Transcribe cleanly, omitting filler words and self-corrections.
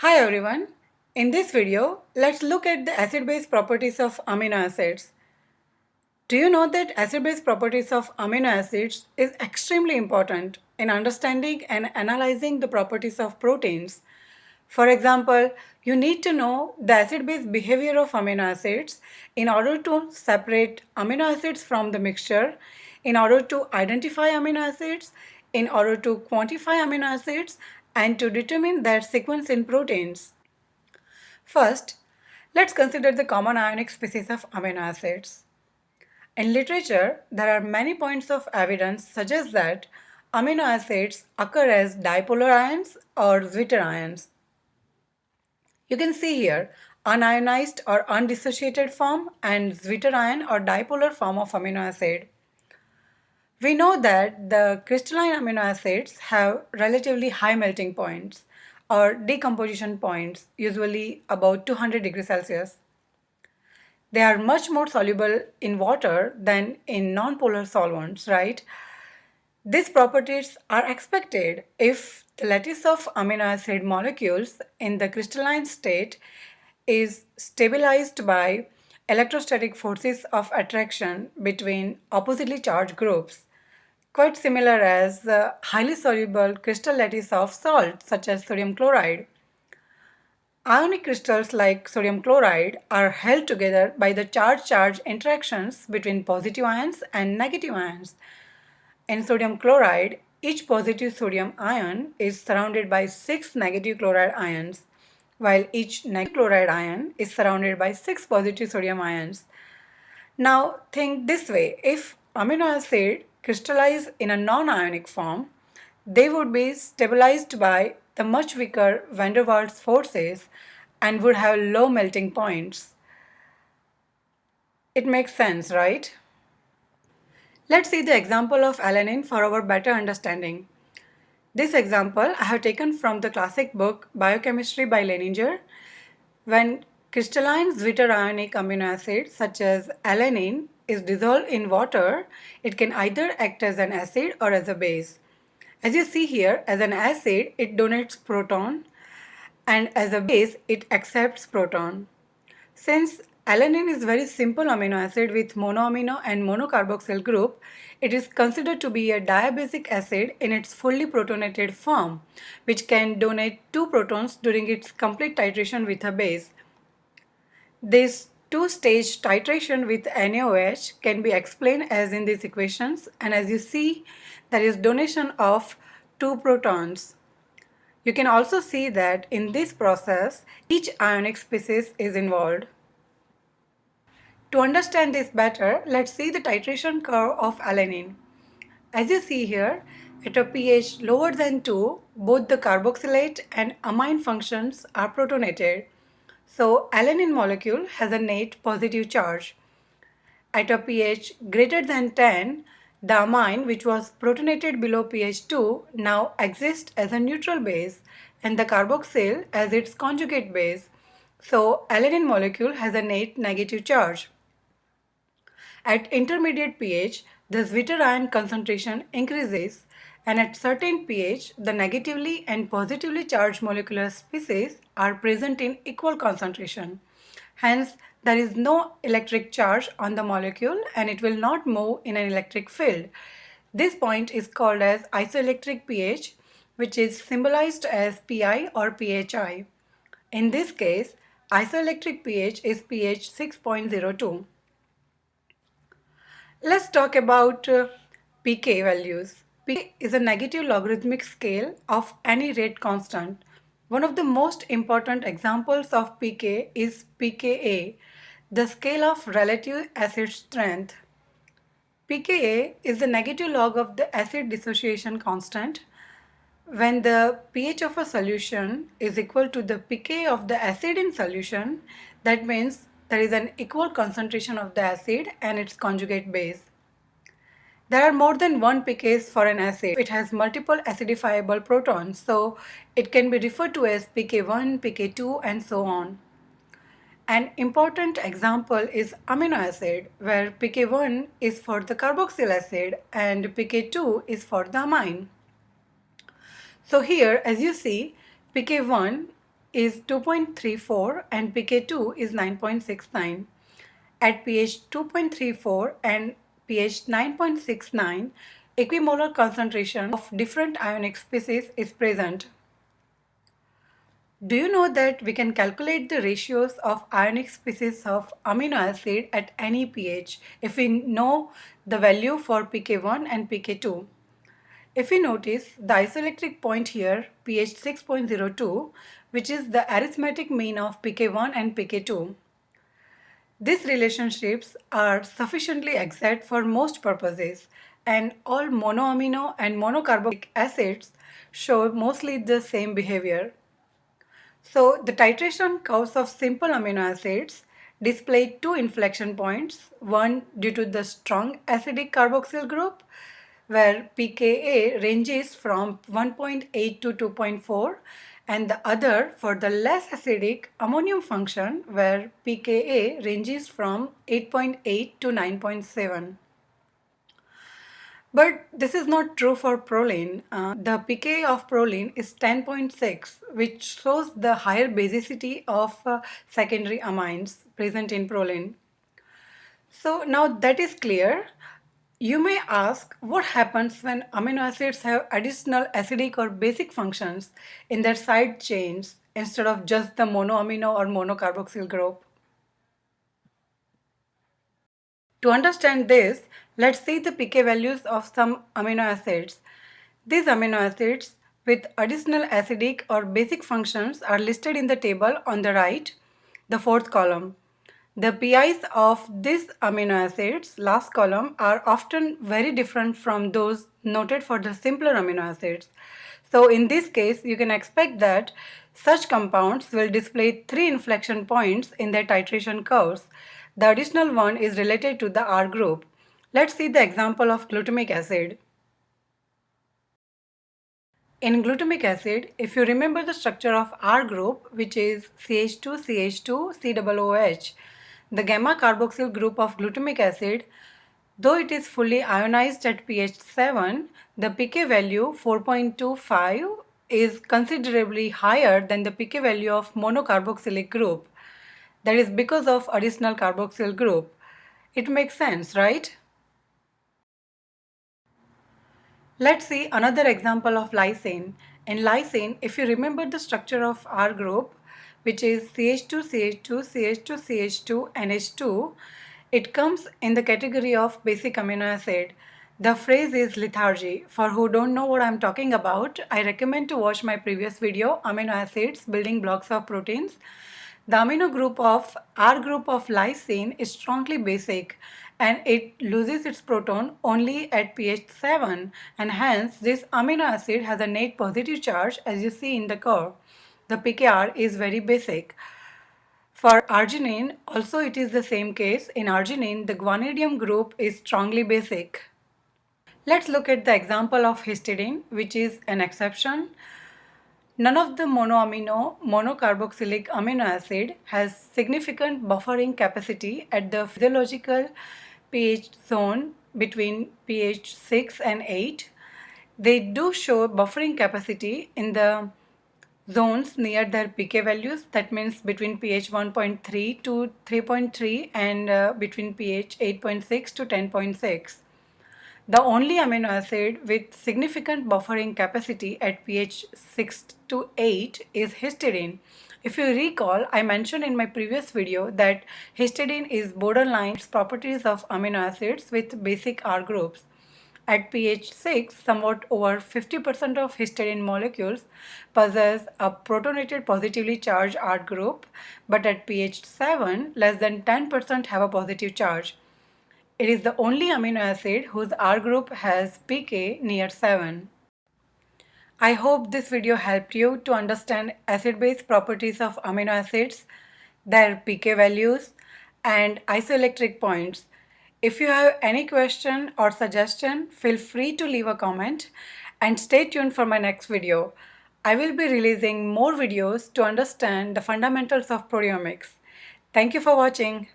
Hi everyone. In this video, let's look at the acid-base properties of amino acids. Do you know that acid-base properties of amino acids is extremely important in understanding and analyzing the properties of proteins? For example, you need to know the acid-base behavior of amino acids in order to separate amino acids from the mixture, in order to identify amino acids, in order to quantify amino acids, and to determine their sequence in proteins. First, let's consider the common ionic species of amino acids. In literature, there are many points of evidence suggest that amino acids occur as dipolar ions or Zwitter ions. You can see here unionized or undissociated form and Zwitter ion or dipolar form of amino acid. We know that the crystalline amino acids have relatively high melting points or decomposition points, usually about 200 degrees Celsius. They are much more soluble in water than in nonpolar solvents, right? These properties are expected if the lattice of amino acid molecules in the crystalline state is stabilized by electrostatic forces of attraction between oppositely charged groups, quite similar as the highly soluble crystal lattice of salt such as sodium chloride. Ionic crystals like sodium chloride are held together by the charge-charge interactions between positive ions and negative ions. In sodium chloride, each positive sodium ion is surrounded by 6 negative chloride ions, while each negative chloride ion is surrounded by 6 positive sodium ions. Now think this way, if amino acid crystallize in a non-ionic form, they would be stabilized by the much weaker van der Waals forces and would have low melting points. It makes sense, right? Let's see the example of alanine for our better understanding. This example I have taken from the classic book Biochemistry by Leininger. When crystalline Zwitter ionic amino acid such as alanine is dissolved in water, it can either act as an acid or as a base. As you see here, as an acid, it donates proton, and as a base, it accepts proton. Since alanine is very simple amino acid with monoamino and monocarboxyl group, it is considered to be a diabasic acid in its fully protonated form, which can donate 2 protons during its complete titration with a base. This two-stage titration with NaOH can be explained as in these equations, and as you see, there is donation of 2 protons. You can also see that in this process, each ionic species is involved. To understand this better, let's see the titration curve of alanine. As you see here, at a pH lower than 2, both the carboxylate and amine functions are protonated. So alanine molecule has a net positive charge. At a pH greater than 10, the amine which was protonated below pH 2 now exists as a neutral base and the carboxyl as its conjugate base. So alanine molecule has a net negative charge. At intermediate pH, the Zwitter ion concentration increases, and at certain pH, the negatively and positively charged molecular species are present in equal concentration. Hence, there is no electric charge on the molecule and it will not move in an electric field. This point is called as isoelectric pH, which is symbolized as Pi or PHI. In this case, isoelectric pH is pH 6.02. Let's talk about pK values. pK is a negative logarithmic scale of any rate constant. One of the most important examples of pK is pKa, the scale of relative acid strength. pKa is the negative log of the acid dissociation constant. When the pH of a solution is equal to the pK of the acid in solution, that means there is an equal concentration of the acid and its conjugate base. There are more than one pKs for an acid. It has multiple acidifiable protons, so it can be referred to as pK1, pK2, and so on. An important example is amino acid, where pK1 is for the carboxyl acid and pK2 is for the amine. So here, as you see, pK1 is 2.34 and pK2 is 9.69. At pH 2.34 and pH 9.69, equimolar concentration of different ionic species is present. Do you know that we can calculate the ratios of ionic species of amino acid at any pH if we know the value for pK1 and pK2? If you notice the isoelectric point here, pH 6.02, which is the arithmetic mean of pK1 and pK2. These relationships are sufficiently exact for most purposes, and all monoamino and monocarboxylic acids show mostly the same behavior. So the titration curves of simple amino acids display two inflection points, one due to the strong acidic carboxyl group where pKa ranges from 1.8 to 2.4, and the other for the less acidic ammonium function where pKa ranges from 8.8 to 9.7. But this is not true for proline. The pK of proline is 10.6, which shows the higher basicity of secondary amines present in proline. So now that is clear. You may ask what happens when amino acids have additional acidic or basic functions in their side chains instead of just the monoamino or monocarboxyl group. To understand this, let's see the pK values of some amino acids. These amino acids with additional acidic or basic functions are listed in the table on the right, the fourth column. The PIs of these amino acids, last column, are often very different from those noted for the simpler amino acids. So in this case, you can expect that such compounds will display three inflection points in their titration curves. The additional one is related to the R group. Let's see the example of glutamic acid. In glutamic acid, if you remember the structure of R group, which is CH2, COOH, the gamma carboxyl group of glutamic acid, though it is fully ionized at pH 7, the pK value 4.25 is considerably higher than the pK value of monocarboxylic group. That is because of additional carboxyl group. It makes sense, right? Let's see another example of lysine. In lysine, if you remember the structure of R group, which is CH2, CH2, CH2, CH2, NH2, it comes in the category of basic amino acid. The phrase is lethargy. For who don't know what I'm talking about, I recommend to watch my previous video, Amino Acids, Building Blocks of Proteins. The amino group of R group of lysine is strongly basic and it loses its proton only at pH 7, and hence this amino acid has a net positive charge as you see in the curve. The pKr is very basic. For arginine, also it is the same case. In arginine, the guanidinium group is strongly basic. Let's look at the example of histidine, which is an exception. None of the monoamino monocarboxylic amino acid has significant buffering capacity at the physiological pH zone between pH 6 and 8. They do show buffering capacity in the zones near their pK values, that means between pH 1.3 to 3.3 and between pH 8.6 to 10.6. The only amino acid with significant buffering capacity at pH 6 to 8 is histidine. If you recall, I mentioned in my previous video that histidine is borderline its properties of amino acids with basic R groups. At pH 6, somewhat over 50% of histidine molecules possess a protonated positively charged R group, but at pH 7, less than 10% have a positive charge. It is the only amino acid whose R group has pK near 7. I hope this video helped you to understand acid-base properties of amino acids, their pK values, and isoelectric points. If you have any question or suggestion, feel free to leave a comment and stay tuned for my next video. I will be releasing more videos to understand the fundamentals of proteomics. Thank you for watching.